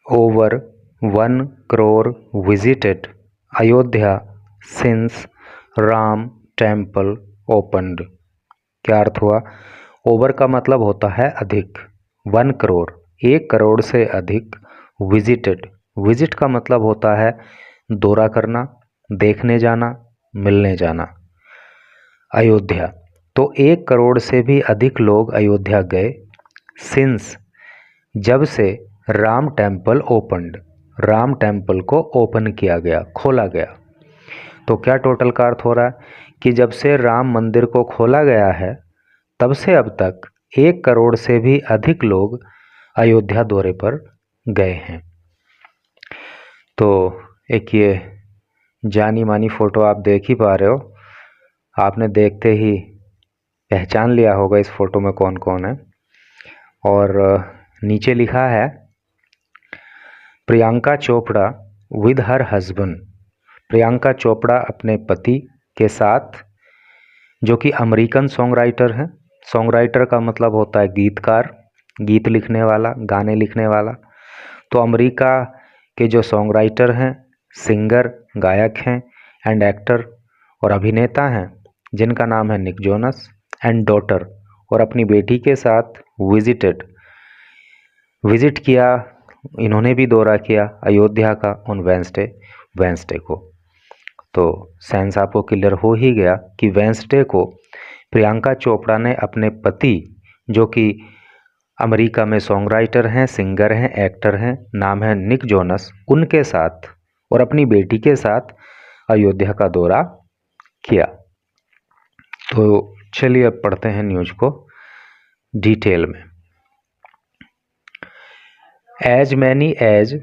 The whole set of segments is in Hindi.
over 1 crore visited Ayodhya since Ram Temple opened। क्या अर्थ हुआ? ओवर का मतलब होता है अधिक, 1 करोड़ 1 करोड़ से अधिक, विजिटेड विजिट का मतलब होता है दौरा करना, देखने जाना, मिलने जाना। अयोध्या तो 1 करोड़ से भी अधिक लोग अयोध्या गए। सिंस जब से Ram temple opened, Ram temple को ओपन किया गया, खोला गया। तो क्या टोटल का अर्थ हो रहा है कि जब से राम मंदिर को खोला गया है तब से अब तक 1 करोड़ से भी अधिक लोग अयोध्या दौरे पर गए हैं। तो एक ये जानी मानी फ़ोटो आप देख ही पा रहे हो, आपने देखते ही पहचान लिया होगा इस फ़ोटो में कौन कौन है। और नीचे लिखा है Priyanka Chopra with her husband. Priyanka Chopra अपने पति के साथ, जो कि अमेरिकन सॉन्ग राइटर हैं। सॉन्ग राइटर का मतलब होता है गीतकार, गीत लिखने वाला, गाने लिखने वाला। तो अमेरिका के जो सॉन्ग राइटर हैं, सिंगर, गायक हैं एंड एक्टर और अभिनेता हैं, जिनका नाम है निक जोनस, एंड डॉटर, और अपनी बेटी के साथ विजिट किया, इन्होंने भी दौरा किया अयोध्या का ऑन वेंसडे को। तो सेंस आपको क्लियर हो ही गया कि वेंसडे को प्रियंका चोपड़ा ने अपने पति, जो कि अमेरिका में सॉन्ग राइटर हैं, सिंगर हैं, एक्टर हैं, नाम है निक जोनस, उनके साथ और अपनी बेटी के साथ अयोध्या का दौरा किया। तो चलिए अब पढ़ते हैं न्यूज़ को डिटेल में। As many as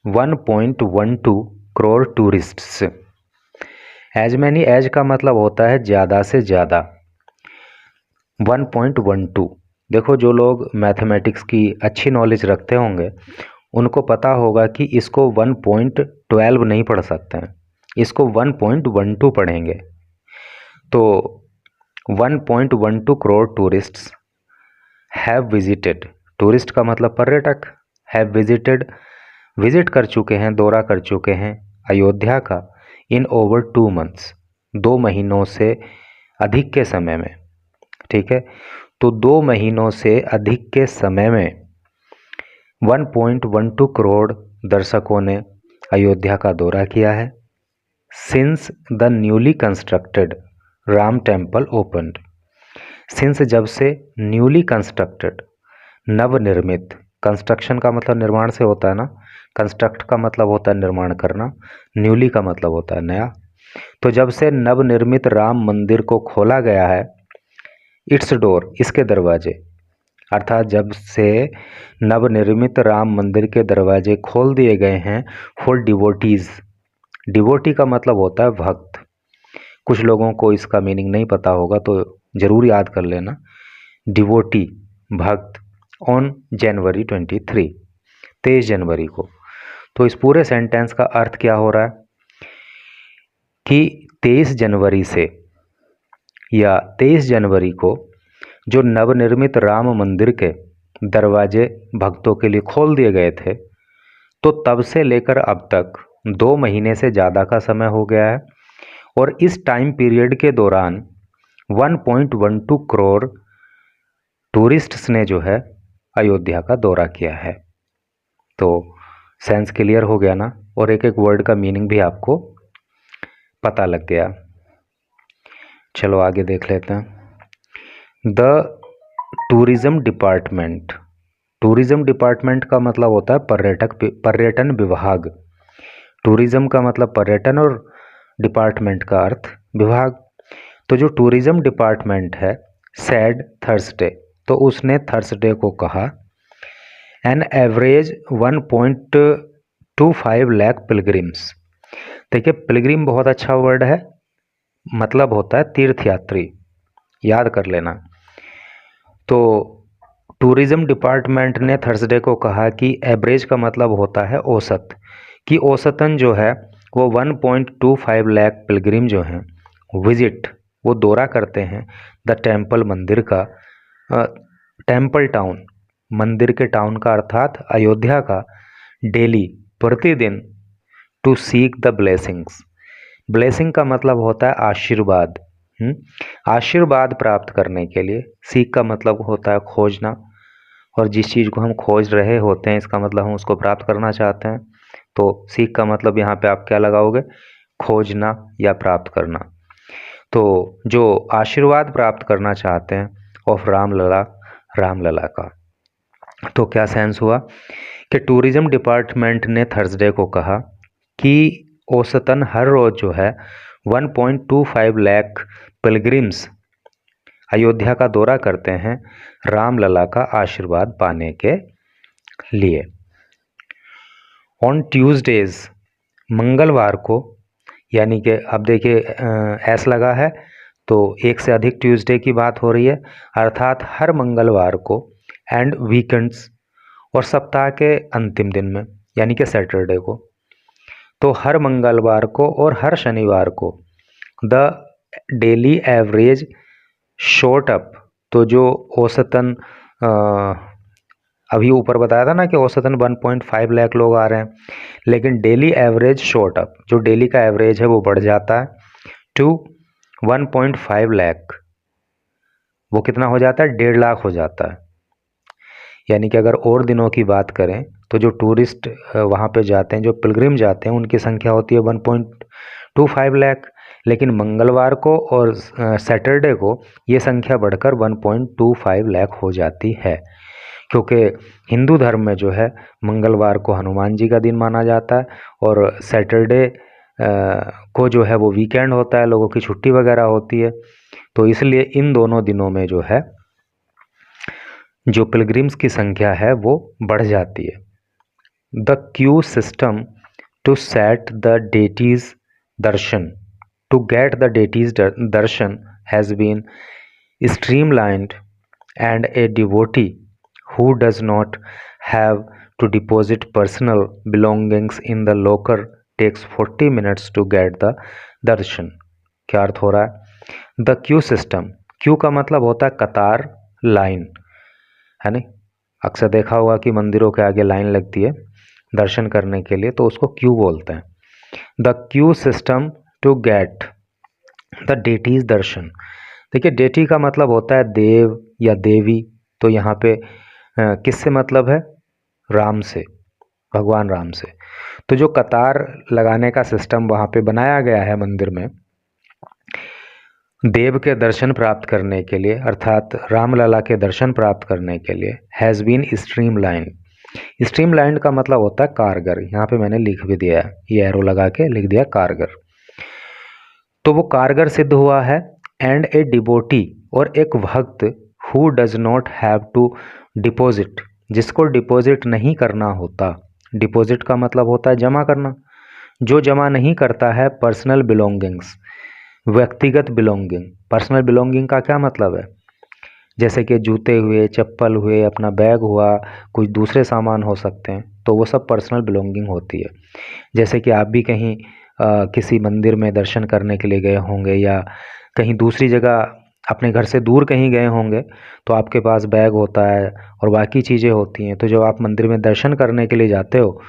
1.12 crore tourists. As many as का मतलब होता है ज़्यादा से ज़्यादा। 1.12, देखो जो लोग मैथमेटिक्स की अच्छी नॉलेज रखते होंगे उनको पता होगा कि इसको 1.12 नहीं पढ़ सकते हैं, इसको 1.12 पढ़ेंगे। तो 1.12 crore tourists have visited, tourist का मतलब पर्यटक, हैव विजिटेड विजिट कर चुके हैं, दौरा कर चुके हैं अयोध्या का इन ओवर 2 मंथ्स, 2 महीनों से अधिक के समय में। ठीक है, तो 2 महीनों से अधिक के समय में 1.12 करोड़ दर्शकों ने अयोध्या का दौरा किया है। Since the newly constructed Ram temple opened. Since जब से, न्यूली कंस्ट्रक्टेड नवनिर्मित, कंस्ट्रक्शन का मतलब निर्माण से होता है ना, कंस्ट्रक्ट का मतलब होता है निर्माण करना, न्यूली का मतलब होता है नया। तो जब से नवनिर्मित राम मंदिर को खोला गया है, इट्स डोर, इसके दरवाजे, अर्थात जब से नवनिर्मित राम मंदिर के दरवाजे खोल दिए गए हैं फॉर डिवोटीज। डिवोटी का मतलब होता है भक्त। कुछ लोगों को इसका मीनिंग नहीं पता होगा तो ज़रूर याद कर लेना, डिवोटी भक्त, ऑन जनवरी 23, 23 जनवरी को। तो इस पूरे सेंटेंस का अर्थ क्या हो रहा है कि 23 जनवरी से या 23 जनवरी को जो नवनिर्मित राम मंदिर के दरवाजे भक्तों के लिए खोल दिए गए थे, तो तब से लेकर अब तक 2 महीने से ज़्यादा का समय हो गया है और इस टाइम पीरियड के दौरान 1.12 करोड़ टूरिस्ट्स ने जो है अयोध्या का दौरा किया है। तो सेंस क्लियर हो गया ना, और एक एक वर्ड का मीनिंग भी आपको पता लग गया। चलो आगे देख लेते हैं। The tourism department. Tourism department का मतलब होता है पर्यटन विभाग। टूरिज़्म का मतलब पर्यटन और डिपार्टमेंट का अर्थ विभाग। तो जो टूरिज़्म डिपार्टमेंट है, सैड थर्सडे, तो उसने थर्सडे को कहा एन एवरेज 1.25 लाख पिलग्रिम्स। देखिए पिलग्रिम बहुत अच्छा वर्ड है, मतलब होता है तीर्थयात्री, याद कर लेना। तो टूरिज़्म डिपार्टमेंट ने थर्सडे को कहा कि एवरेज का मतलब होता है औसत, कि औसतन जो है वो 1.25 लाख पिलग्रिम जो हैं विजिट, वो दौरा करते हैं द टेम्पल, मंदिर का, टेम्पल टाउन, मंदिर के टाउन का अर्थात अयोध्या का डेली प्रतिदिन to seek the blessings. Blessing का मतलब होता है आशीर्वाद। आशीर्वाद प्राप्त करने के लिए, सीक का मतलब होता है खोजना, और जिस चीज़ को हम खोज रहे होते हैं इसका मतलब हम उसको प्राप्त करना चाहते हैं। तो सीख का मतलब यहाँ पे आप क्या लगाओगे, खोजना या प्राप्त करना। तो जो आशीर्वाद प्राप्त करना चाहते हैं ऑफ रामलला, रामलला का, तो क्या सेंस हुआ कि टूरिज्म डिपार्टमेंट ने थर्सडे को कहा कि औसतन हर रोज़ जो है 1.25 लाख पिलग्रिम्स अयोध्या का दौरा करते हैं रामलला का आशीर्वाद पाने के लिए। ऑन ट्यूसडेज, मंगलवार को, यानी कि अब देखिए एस लगा है तो एक से अधिक ट्यूसडे की बात हो रही है, अर्थात हर मंगलवार को, एंड वीकेंड्स, और सप्ताह के अंतिम दिन में यानी कि सैटरडे को। तो हर मंगलवार को और हर शनिवार को the daily average shot up, तो जो औसतन अभी ऊपर बताया था ना कि औसतन 1.5 लाख लोग आ रहे हैं, लेकिन डेली एवरेज शॉट अप, जो डेली का एवरेज है वो बढ़ जाता है टू 1.5 लाख। वो कितना हो जाता है, 1.5 लाख हो जाता है। यानी कि अगर और दिनों की बात करें तो जो टूरिस्ट वहाँ पे जाते हैं, जो पिलग्रिम जाते हैं, उनकी संख्या होती है 1.25 लाख, लेकिन मंगलवार को और सैटरडे को ये संख्या बढ़कर 1.25 लाख हो जाती है, क्योंकि हिंदू धर्म में जो है मंगलवार को हनुमान जी का दिन माना जाता है और सैटरडे को जो है वो वीकेंड होता है, लोगों की छुट्टी वगैरह होती है। तो इसलिए इन दोनों दिनों में जो है जो पिलग्रिम्स की संख्या है वो बढ़ जाती है। The queue system to set the deities darshan, to get the deities darshan has been streamlined, and a devotee who does not have to deposit personal belongings in the locker takes 40 minutes to get the darshan। क्या अर्थ हो रहा है, द क्यू सिस्टम, क्यू का मतलब होता है कतार, लाइन, है नहीं। अक्सर देखा होगा कि मंदिरों के आगे लाइन लगती है दर्शन करने के लिए, तो उसको क्यू बोलते हैं। The queue system to get the deities darshan. देखिए डेटी का मतलब होता है देव या देवी, तो यहाँ पे किससे मतलब है, राम से, भगवान राम से। तो जो कतार लगाने का सिस्टम वहाँ पे बनाया गया है मंदिर में, देव के दर्शन प्राप्त करने के लिए, अर्थात रामलला के दर्शन प्राप्त करने के लिए, हैज़ बीन स्ट्रीमलाइन। स्ट्रीमलाइन का मतलब होता है कारगर। यहाँ पे मैंने लिख भी दिया है, ये एरो लगा के लिख दिया कारगर। तो वो कारगर सिद्ध हुआ है। एंड ए डिवोटी, और एक भक्त, who does not have to deposit, जिसको डिपॉजिट नहीं करना होता। डिपॉजिट का मतलब होता है जमा करना, जो जमा नहीं करता है पर्सनल बिलोंगिंग्स, व्यक्तिगत बिलोंगिंग। पर्सनल बिलोंगिंग का क्या मतलब है, जैसे कि जूते हुए, चप्पल हुए, अपना बैग हुआ, कुछ दूसरे सामान हो सकते हैं, तो वो सब पर्सनल बिलोंगिंग होती है। जैसे कि आप भी कहीं किसी मंदिर में दर्शन करने के लिए गए होंगे या कहीं दूसरी जगह अपने घर से दूर कहीं गए होंगे, तो आपके पास बैग होता है और बाकी चीज़ें होती हैं। तो जब आप मंदिर में दर्शन करने के लिए जाते हो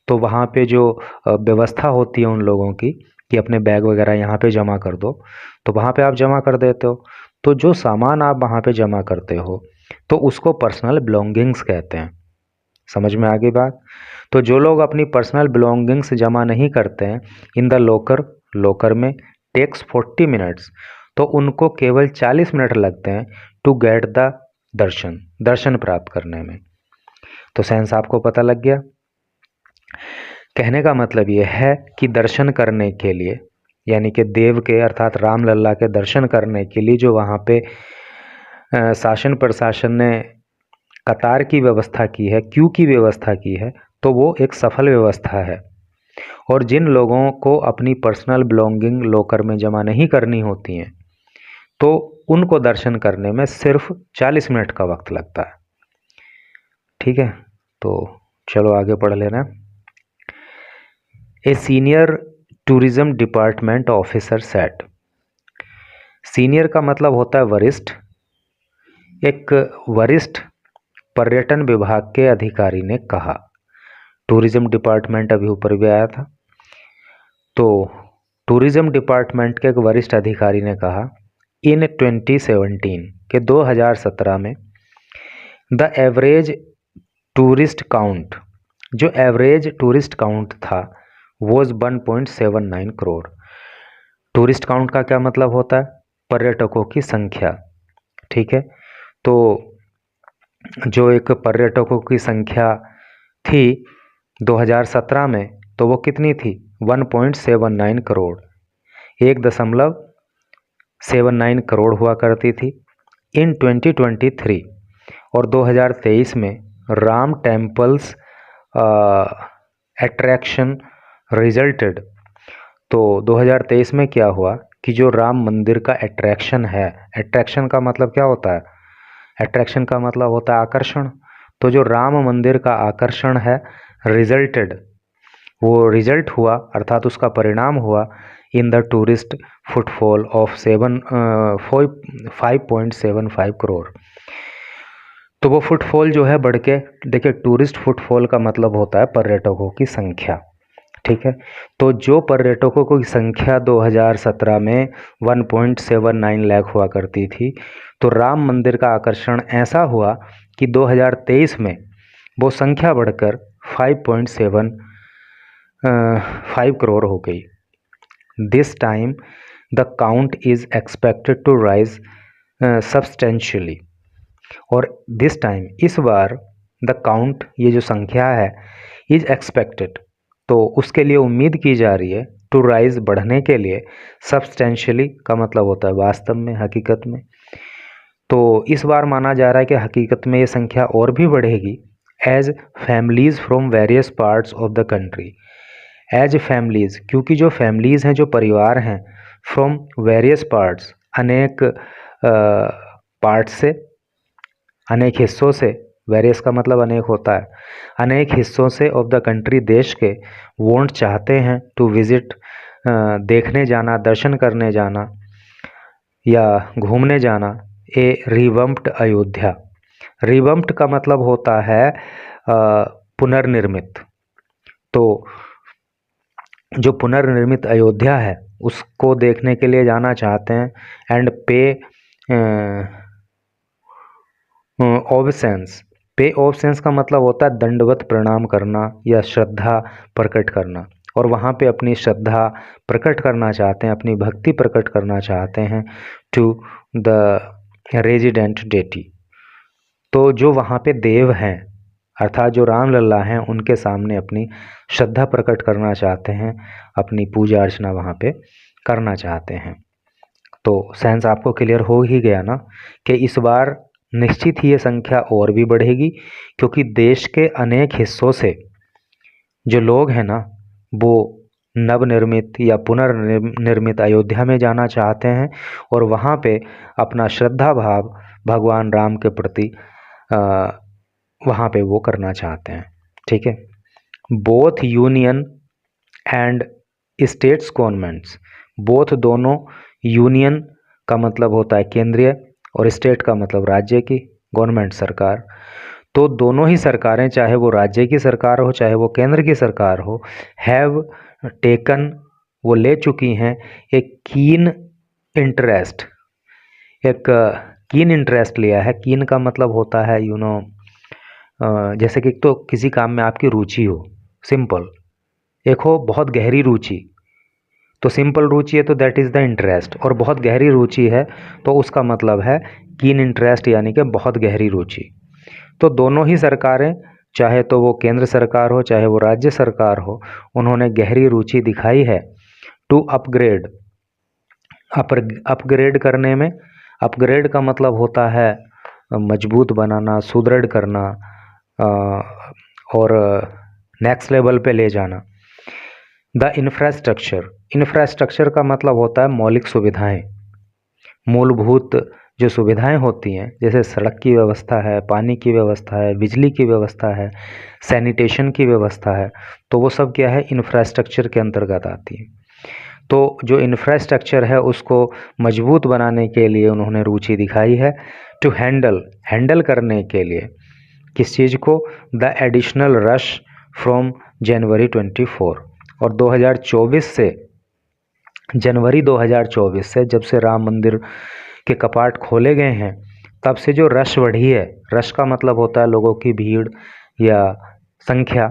तो वहाँ पे जो व्यवस्था होती है उन लोगों की कि अपने बैग वगैरह यहाँ पे जमा कर दो, तो वहाँ पे आप जमा कर देते हो। तो जो सामान आप वहाँ पे जमा करते हो तो उसको पर्सनल बिलोंगिंग्स कहते हैं। समझ में आ गई बात। तो जो लोग अपनी पर्सनल बिलोंगिंग्स जमा नहीं करते हैं इन द लोकर, लोकर में, टेक्स 40 मिनट्स, तो उनको केवल 40 मिनट लगते हैं टू गेट द दर्शन, दर्शन प्राप्त करने में। तो सेंस आपको पता लग गया। कहने का मतलब ये है कि दर्शन करने के लिए, यानी कि देव के अर्थात रामलला के दर्शन करने के लिए जो वहाँ पे शासन प्रशासन ने कतार की व्यवस्था की है, क्यू की व्यवस्था की है, तो वो एक सफल व्यवस्था है। और जिन लोगों को अपनी पर्सनल बिलोंगिंग लॉकर में जमा नहीं करनी होती हैं तो उनको दर्शन करने में सिर्फ 40 मिनट का वक्त लगता है। ठीक है, तो चलो आगे पढ़ लेना। A senior tourism department officer set, senior का मतलब होता है वरिष्ठ। एक वरिष्ठ पर्यटन विभाग के अधिकारी ने कहा, टूरिज्म डिपार्टमेंट अभी ऊपर भी आया था। तो टूरिज्म डिपार्टमेंट के एक वरिष्ठ अधिकारी ने कहा इन 2017 के 2017 में द एवरेज टूरिस्ट काउंट, जो एवरेज टूरिस्ट काउंट था वॉज 1.79 करोड़। टूरिस्ट काउंट का क्या मतलब होता है? पर्यटकों की संख्या। ठीक है, तो जो एक पर्यटकों की संख्या थी 2017 में, तो वो कितनी थी? 1.79 करोड़, 1.79 करोड़ हुआ करती थी। इन 2023 और 2023 में राम टेम्पल्स अट्रैक्शन रिजल्टेड, तो 2023 में क्या हुआ कि जो राम मंदिर का अट्रैक्शन है, अट्रैक्शन का मतलब क्या होता है? अट्रैक्शन का मतलब होता है आकर्षण। तो जो राम मंदिर का आकर्षण है, रिजल्टेड, वो रिजल्ट हुआ अर्थात उसका परिणाम हुआ in the tourist footfall of 5.75 crore. तो वो फुटफॉल जो है बढ़ के, देखिए टूरिस्ट फुटफॉल का मतलब होता है पर्यटकों की संख्या। ठीक है, तो जो पर्यटकों की संख्या 2017 में 1.79 लाख हुआ करती थी, तो राम मंदिर का आकर्षण ऐसा हुआ कि 2023 में वो संख्या बढ़कर 5.75 करोड़ हो गई। This time the count is expected to rise substantially, और दिस टाइम, इस बार, द काउंट, ये जो संख्या है, इज एक्सपेक्टेड, तो उसके लिए उम्मीद की जा रही है, टू राइज, बढ़ने के लिए, सब्सटेंशियली का मतलब होता है वास्तव में, हकीकत में। तो इस बार माना जा रहा है कि हकीकत में ये संख्या और भी बढ़ेगी, as families from various parts of the country. As families, क्योंकि जो फैमिलीज़ हैं, जो परिवार हैं, फ्रॉम वेरियस पार्ट्स, अनेक पार्ट से, अनेक हिस्सों से, वेरियस का मतलब अनेक होता है, अनेक हिस्सों से, ऑफ द कंट्री, देश के, वोंट, चाहते हैं, टू विजिट, देखने जाना, दर्शन करने जाना या घूमने जाना, ए रिवम्प्ड अयोध्या। रिवम्प्ड का मतलब होता है पुनर्निर्मित। तो जो पुनर्निर्मित अयोध्या है उसको देखने के लिए जाना चाहते हैं। एंड पे ऑबसेंस, पे ऑबसेंस का मतलब होता है दंडवत प्रणाम करना या श्रद्धा प्रकट करना, और वहाँ पे अपनी श्रद्धा प्रकट करना चाहते हैं, अपनी भक्ति प्रकट करना चाहते हैं टू द रेजिडेंट डेटी। तो जो वहाँ पे देव हैं अर्थात जो रामलला हैं, उनके सामने अपनी श्रद्धा प्रकट करना चाहते हैं, अपनी पूजा अर्चना वहाँ पे करना चाहते हैं। तो सेंस आपको क्लियर हो ही गया ना कि इस बार निश्चित ही ये संख्या और भी बढ़ेगी, क्योंकि देश के अनेक हिस्सों से जो लोग हैं ना, वो नवनिर्मित या पुनर्निर्मित अयोध्या में जाना चाहते हैं और वहाँ पे अपना श्रद्धा भाव भगवान राम के प्रति वहाँ पे वो करना चाहते हैं। ठीक है, both union and states governments, both दोनों, यूनियन का मतलब होता है केंद्रीय और स्टेट का मतलब राज्य की, गवर्नमेंट सरकार, तो दोनों ही सरकारें, चाहे वो राज्य की सरकार हो चाहे वो केंद्र की सरकार हो, हैव टेकन, वो ले चुकी हैं, एक कीन इंटरेस्ट, एक कीन इंटरेस्ट लिया है। कीन का मतलब होता है जैसे कि तो किसी काम में आपकी रुचि हो, सिंपल, एक हो बहुत गहरी रुचि, तो सिंपल रुचि है तो दैट इज़ द इंटरेस्ट, और बहुत गहरी रुचि है तो उसका मतलब है कीन इंटरेस्ट, यानी कि बहुत गहरी रुचि। तो दोनों ही सरकारें, चाहे तो वो केंद्र सरकार हो चाहे वो राज्य सरकार हो, उन्होंने गहरी रुचि दिखाई है टू अपग्रेड, अपग्रेड करने में। अपग्रेड का मतलब होता है मजबूत बनाना, सुदृढ़ करना और नेक्स्ट लेवल पे ले जाना। द इंफ्रास्ट्रक्चर, इंफ्रास्ट्रक्चर का मतलब होता है मौलिक सुविधाएं, मूलभूत जो सुविधाएं होती हैं, जैसे सड़क की व्यवस्था है, पानी की व्यवस्था है, बिजली की व्यवस्था है, सैनिटेशन की व्यवस्था है, तो वो सब क्या है, इंफ्रास्ट्रक्चर के अंतर्गत आती है। तो जो इंफ्रास्ट्रक्चर है उसको मजबूत बनाने के लिए उन्होंने रुचि दिखाई है। टू हैंडल, हैंडल करने के लिए किस चीज़ को, the additional rush from January 24। और 2024 से, जनवरी 2024 से जब से राम मंदिर के कपाट खोले गए हैं, तब से जो रश बढ़ी है, रश का मतलब होता है लोगों की भीड़ या संख्या,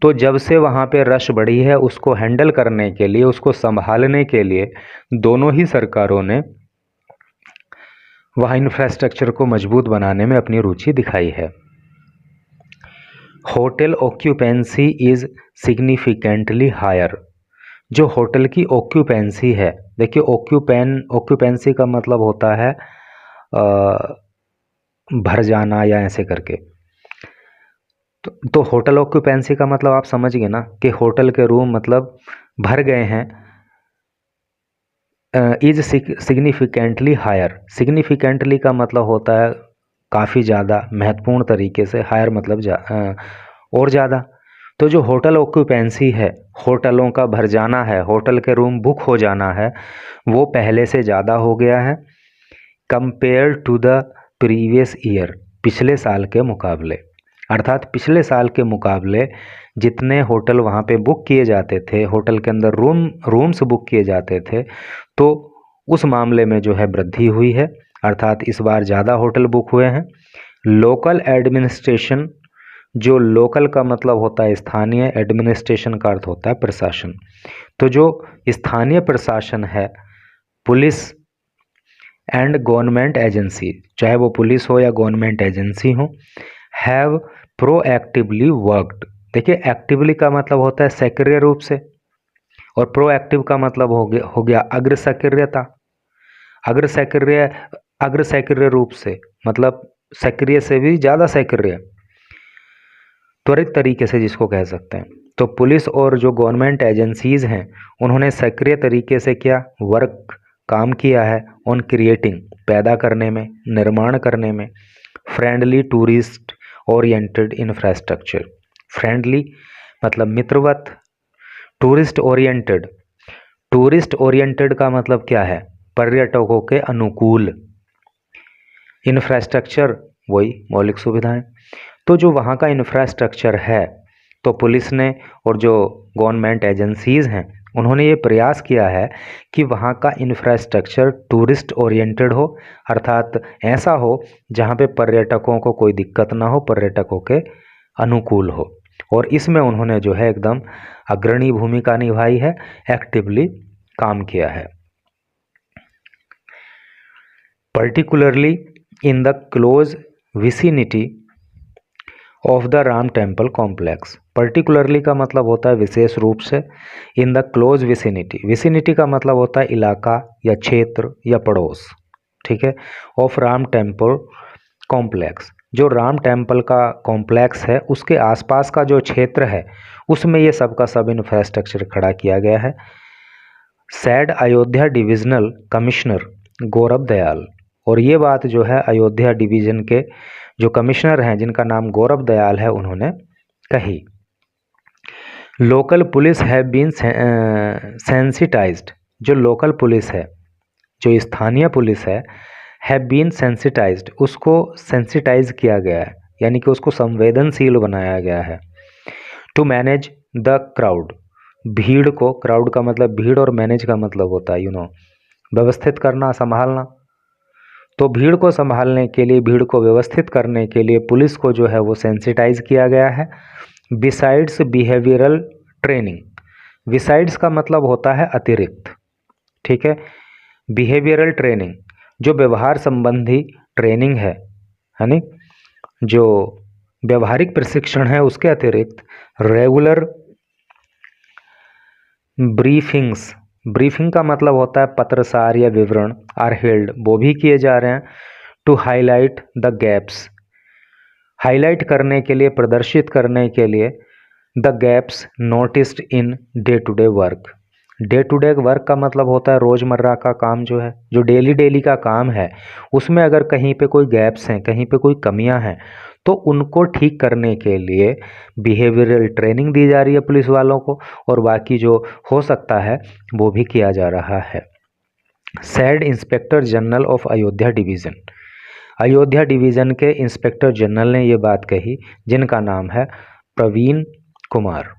तो जब से वहाँ पे रश बढ़ी है, उसको हैंडल करने के लिए, उसको संभालने के लिए दोनों ही सरकारों ने वहाँ इंफ्रास्ट्रक्चर को मजबूत बनाने में अपनी रुचि दिखाई है। Hotel occupancy is significantly higher. जो होटल की ऑक्यूपेंसी है, देखिए ऑक्यूपेंसी का मतलब होता है भर जाना या ऐसे करके, तो होटल ऑक्यूपेंसी का मतलब आप समझ गए ना कि होटल के रूम मतलब भर गए हैं। इज सिग्निफिकेंटली हायर, सिग्निफिकेंटली का मतलब होता है काफ़ी ज़्यादा, महत्वपूर्ण तरीके से, हायर मतलब और ज़्यादा। तो जो होटल ऑक्यूपेंसी है, होटलों का भर जाना है, होटल के रूम बुक हो जाना है, वो पहले से ज़्यादा हो गया है compare to the previous year, पिछले साल के मुकाबले। अर्थात पिछले साल के मुकाबले जितने होटल वहाँ पे बुक किए जाते थे, होटल के अंदर रूम्स बुक किए जाते थे, तो उस मामले में जो है वृद्धि हुई है, अर्थात इस बार ज़्यादा होटल बुक हुए हैं। लोकल एडमिनिस्ट्रेशन, जो लोकल का मतलब होता है स्थानीय, एडमिनिस्ट्रेशन का अर्थ होता है प्रशासन, तो जो स्थानीय प्रशासन है, पुलिस एंड गवर्नमेंट एजेंसी, चाहे वो पुलिस हो या गवर्नमेंट एजेंसी हो, हैव प्रोएक्टिवली वर्कड। देखिए एक्टिवली का मतलब होता है सक्रिय रूप से, और प्रोएक्टिव का मतलब हो गया अग्रसक्रियता। अग्रसक्रिय रूप से मतलब सक्रिय से भी ज़्यादा सक्रिय, त्वरित तरीके से जिसको कह सकते हैं। तो पुलिस और जो गवर्नमेंट एजेंसीज़ हैं, उन्होंने सक्रिय तरीके से क्या वर्क काम किया है ऑन क्रिएटिंग, पैदा करने में, निर्माण करने में, friendly tourist oriented infrastructure. Friendly मतलब मित्रवत, टूरिस्ट ओरिएंटेड का मतलब क्या है, पर्यटकों के अनुकूल, इंफ्रास्ट्रक्चर वही मौलिक सुविधाएं। तो जो वहाँ का इंफ्रास्ट्रक्चर है, तो पुलिस ने और जो गवर्नमेंट एजेंसीज़ हैं, उन्होंने ये प्रयास किया है कि वहाँ का इंफ्रास्ट्रक्चर टूरिस्ट ओरिएंटेड हो, अर्थात ऐसा हो जहाँ पे पर्यटकों को कोई दिक्कत ना हो, पर्यटकों के अनुकूल हो। और इसमें उन्होंने जो है एकदम अग्रणी भूमिका निभाई है, एक्टिवली काम किया है। Particularly in the close vicinity of the Ram temple complex. Particularly का मतलब होता है विशेष रूप से, in the close vicinity, vicinity का मतलब होता है इलाका या क्षेत्र या पड़ोस, ठीक है, ऑफ राम टेम्पल कॉम्प्लेक्स। जो राम टेम्पल का कॉम्प्लेक्स है, उसके आसपास का जो क्षेत्र है, उसमें ये सब का सब इंफ्रास्ट्रक्चर खड़ा किया गया है। Sad Ayodhya divisional commissioner Gaurav Dayal, और ये बात जो है अयोध्या डिवीज़न के जो कमिश्नर हैं, जिनका नाम गौरव दयाल है, उन्होंने कही। Local police have been sensitised, जो लोकल पुलिस है, जो स्थानीय पुलिस है, हैव बीन सेंसिटाइज्ड, उसको सेंसिटाइज किया गया है, यानी कि उसको संवेदनशील बनाया गया है। टू मैनेज द क्राउड, भीड़ को, क्राउड का मतलब भीड़ और मैनेज का मतलब होता है व्यवस्थित करना, संभालना। तो भीड़ को संभालने के लिए, भीड़ को व्यवस्थित करने के लिए पुलिस को जो है वो सेंसिटाइज किया गया है। बिसाइड्स बिहेवियरल ट्रेनिंग, बिसाइड्स का मतलब होता है अतिरिक्त, ठीक है। बिहेवियरल ट्रेनिंग जो व्यवहार संबंधी ट्रेनिंग है नहीं, जो व्यवहारिक प्रशिक्षण है, उसके अतिरिक्त रेगुलर ब्रीफिंग्स, ब्रीफिंग का मतलब होता है पत्रसार या विवरण, आर हेल्ड, वो भी किए जा रहे हैं। To highlight the gaps, highlight करने के लिए, प्रदर्शित करने के लिए, the gaps noticed in day to day work. Day to day work का मतलब होता है रोज़मर्रा का काम, जो है जो डेली का काम है, उसमें अगर कहीं पे कोई गैप्स हैं, कहीं पे कोई कमियां हैं, तो उनको ठीक करने के लिए बिहेवियरल ट्रेनिंग दी जा रही है पुलिस वालों को, और बाकी जो हो सकता है वो भी किया जा रहा है। Sad inspector general of Ayodhya division, Ayodhya division के इंस्पेक्टर जनरल ने ये बात कही, जिनका नाम है प्रवीण कुमार।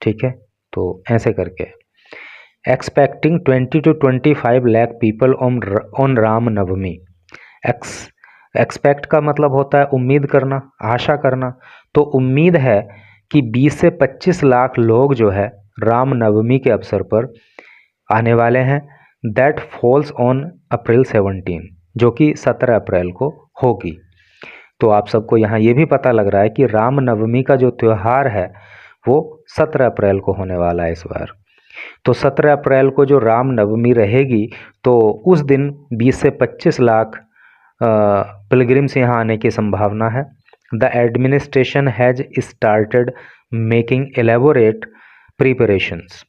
ठीक है, तो ऐसे करके expecting 20 to 25 lakh people on Ram Navami. Expect का मतलब होता है उम्मीद करना, आशा करना। तो उम्मीद है कि 20 से 25 लाख लोग जो है राम नवमी के अवसर पर आने वाले हैं। दैट फॉल्स ऑन अप्रैल 17, जो कि 17 अप्रैल को होगी। तो आप सबको यहाँ ये भी पता लग रहा है कि राम नवमी का जो त्यौहार है वो 17 अप्रैल को होने वाला है इस बार। तो 17 अप्रैल को जो राम नवमी रहेगी तो उस दिन 20 से 25 लाख पिलग्रिम्स यहाँ आने की संभावना है। The administration has started making elaborate preparations.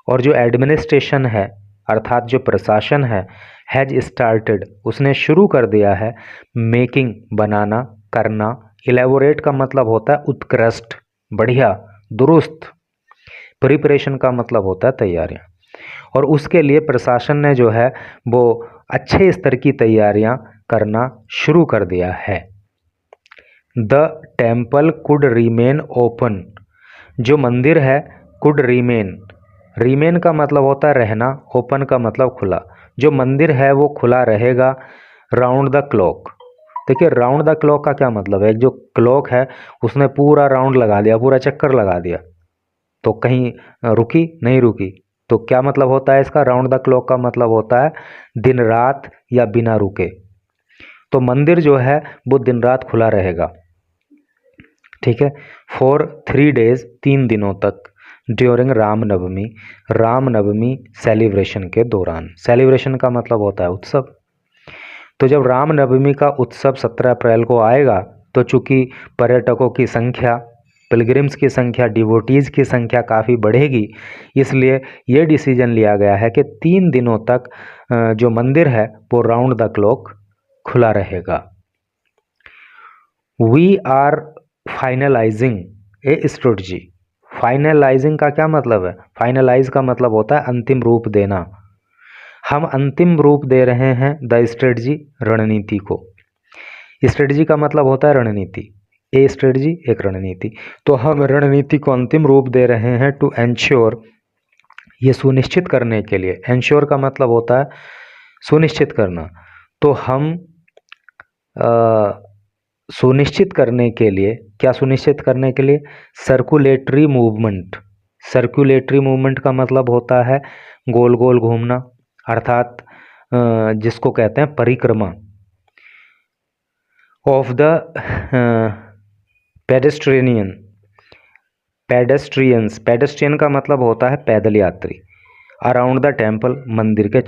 और जो एडमिनिस्ट्रेशन है अर्थात जो प्रशासन है, हैज स्टार्टेड उसने शुरू कर दिया है, मेकिंग बनाना, करना, एलेबोरेट का मतलब होता है उत्कृष्ट, बढ़िया, दुरुस्त, प्रिपरेशन का मतलब होता है तैयारियां। और उसके लिए प्रशासन ने जो है वो अच्छे स्तर की तैयारियां करना शुरू कर दिया है। The temple could remain open. जो मंदिर है कुड रिमेन का मतलब होता है रहना, ओपन का मतलब खुला। जो मंदिर है वो खुला रहेगा राउंड द क्लॉक। देखिए राउंड द क्लॉक का क्या मतलब है, जो क्लॉक है उसने पूरा राउंड लगा दिया, पूरा चक्कर लगा दिया, तो कहीं रुकी नहीं रुकी। तो क्या मतलब होता है इसका, राउंड द क्लॉक का मतलब होता है दिन रात या बिना रुके। तो मंदिर जो है वो दिन रात खुला रहेगा। ठीक है, फॉर 3 days 3 दिनों तक ड्यूरिंग राम नवमी सेलिब्रेशन के दौरान। सेलिब्रेशन का मतलब होता है उत्सव। तो जब राम नवमी का उत्सव 17 अप्रैल को आएगा तो चूंकि पर्यटकों की संख्या, पिलग्रिम्स की संख्या, डिवोटीज़ की संख्या काफ़ी बढ़ेगी, इसलिए ये डिसीजन लिया गया है कि 3 दिनों तक जो मंदिर है वो राउंड द क्लॉक खुला रहेगा। We are finalising a strategy. Finalising का क्या मतलब है, फाइनलाइज का मतलब होता है अंतिम रूप देना। हम अंतिम रूप दे रहे हैं द स्ट्रेटजी, रणनीति को। स्ट्रेटजी का मतलब होता है रणनीति, ए स्ट्रेटजी एक रणनीति। तो हम रणनीति को अंतिम रूप दे रहे हैं टू एंश्योर, ये सुनिश्चित करने के लिए। एंश्योर का मतलब होता है सुनिश्चित करना। तो हम सुनिश्चित करने के लिए, क्या सुनिश्चित करने के लिए, सर्कुलेटरी मूवमेंट। सर्कुलेटरी मूवमेंट का मतलब होता है गोल गोल घूमना, अर्थात जिसको कहते हैं परिक्रमा ऑफ द पेडेस्ट्रियन का मतलब होता है पैदल यात्री। अराउंड द टेम्पल, मंदिर के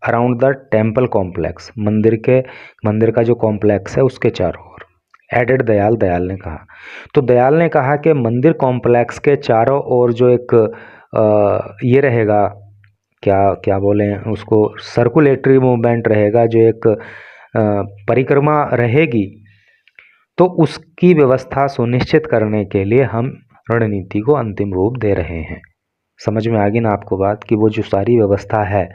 अराउंड द टेम्पल कॉम्प्लेक्स, मंदिर का जो कॉम्प्लेक्स है उसके चारों ओर। एडेड दयाल ने कहा। तो दयाल ने कहा कि मंदिर कॉम्प्लेक्स के चारों ओर जो एक ये रहेगा, क्या बोलें उसको, सर्कुलेटरी मूवमेंट रहेगा, जो एक परिक्रमा रहेगी, तो उसकी व्यवस्था सुनिश्चित करने के लिए हम रणनीति को अंतिम रूप दे रहे हैं। समझ में आ गई ना आपको बात, कि वो जो सारी व्यवस्था है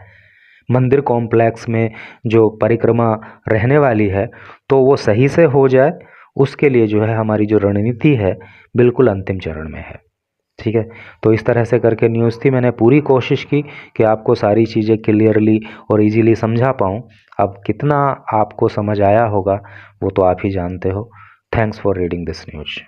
मंदिर कॉम्प्लेक्स में जो परिक्रमा रहने वाली है तो वो सही से हो जाए, उसके लिए जो है हमारी जो रणनीति है बिल्कुल अंतिम चरण में है। ठीक है, तो इस तरह से करके न्यूज़ थी। मैंने पूरी कोशिश की कि आपको सारी चीज़ें क्लियरली और इजीली समझा पाऊँ। अब कितना आपको समझ आया होगा वो तो आप ही जानते हो। Thanks for reading this news.